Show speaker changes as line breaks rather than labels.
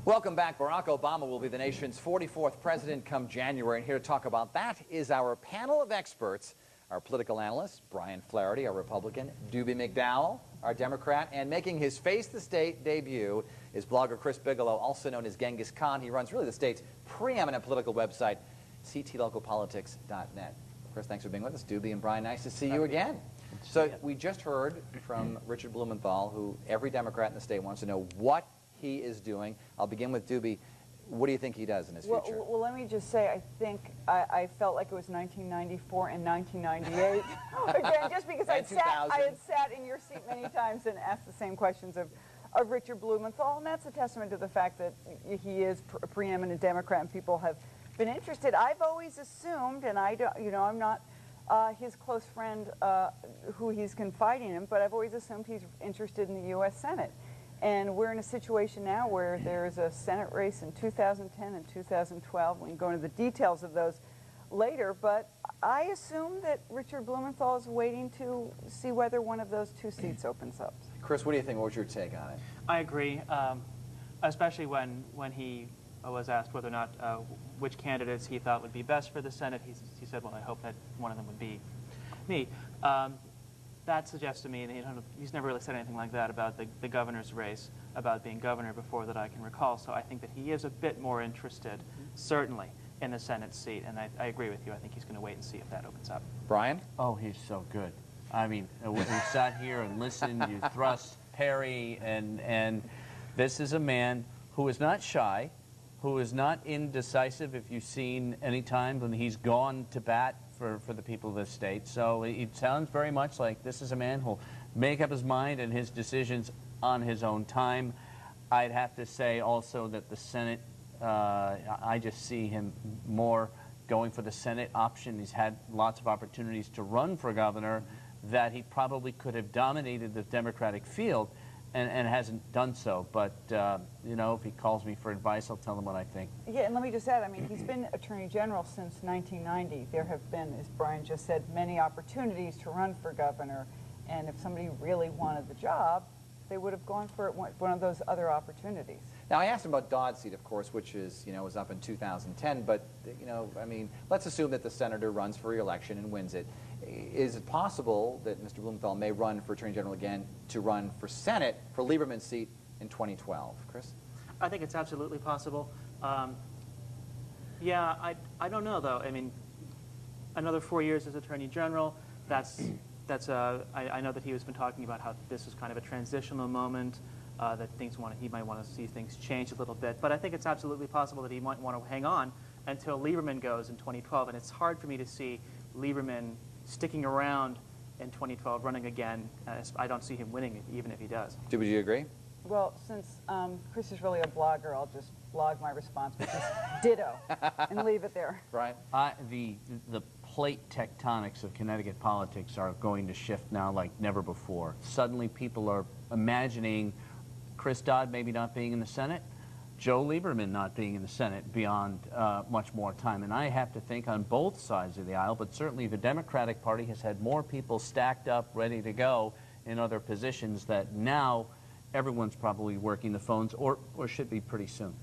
Welcome back. Barack Obama will be the nation's 44th president come January, and here to talk about that is our panel of experts, our political analyst, Brian Flaherty, our Republican, Doobie McDowell, our Democrat, and making his Face the State debut is blogger Chris Bigelow, also known as Genghis Khan. He runs really the state's preeminent political website, ctlocalpolitics.net. Chris, thanks for being with us. Doobie and Brian, nice to see you again. So we just heard from Richard Blumenthal, who every Democrat in the state wants to know what he is doing. I'll begin with Doobie. What do you think he does in his future?
Well, let me just say, I think I felt like it was 1994 and 1998. Again, just because I had sat in your seat many times and asked the same questions of Richard Blumenthal, and that's a testament to the fact that he is a preeminent Democrat and people have been interested. I've always assumed, and I don't, I'm not his close friend who he's confiding in, but I've always assumed he's interested in the U.S. Senate. And we're in a situation now where there's a Senate race in 2010 and 2012. We can go into the details of those later, but I assume that Richard Blumenthal is waiting to see whether one of those two seats opens up.
Chris, what do you think? What's your take on it?
I agree, especially when he was asked whether or not which candidates he thought would be best for the Senate. He said, well, I hope that one of them would be me. That suggests to me, and he's never really said anything like that about the governor's race, about being governor before that I can recall. So I think that he is a bit more interested, certainly, in the Senate seat. And I agree with you. I think he's going to wait and see if that opens up.
Brian?
Oh, he's so good. I mean, we sat here and listened, you thrust, parry, and this is a man who is not shy, who is not indecisive, if you've seen any time when he's gone to bat for the people of this state. So it sounds very much like this is a man who'll make up his mind and his decisions on his own time. I'd have to say also that the Senate, I just see him more going for the Senate option. He's had lots of opportunities to run for governor that he probably could have dominated the Democratic field and hasn't done so. But, you know, if he calls me for advice, I'll tell him what I think.
Yeah, and let me just add, I mean, he's been Attorney General since 1990. There have been, as Brian just said, many opportunities to run for governor. And if somebody really wanted the job, they would have gone for one of those other opportunities.
Now, I asked him about Dodd's seat, of course, which is, was up in 2010. But, I mean, let's assume that the senator runs for re-election and wins it. Is it possible that Mr. Blumenthal may run for Attorney General again to run for Senate for Lieberman's seat in 2012? Chris?
I think it's absolutely possible. Yeah, I don't know, though. I mean, another 4 years as Attorney General, I know that he has been talking about how this is kind of a transitional moment, that he might want to see things change a little bit. But I think it's absolutely possible that he might want to hang on until Lieberman goes in 2012. And it's hard for me to see Lieberman sticking around in 2012, running again. I don't see him winning, even if he does.
Do you agree?
Well, since Chris is really a blogger, I'll just blog my response, which is ditto, and leave it there.
Right.
The plate tectonics of Connecticut politics are going to shift now like never before. Suddenly people are imagining Chris Dodd maybe not being in the Senate, Joe Lieberman not being in the Senate beyond much more time. And I have to think on both sides of the aisle, but certainly the Democratic Party has had more people stacked up, ready to go in other positions that now everyone's probably working the phones or should be pretty soon.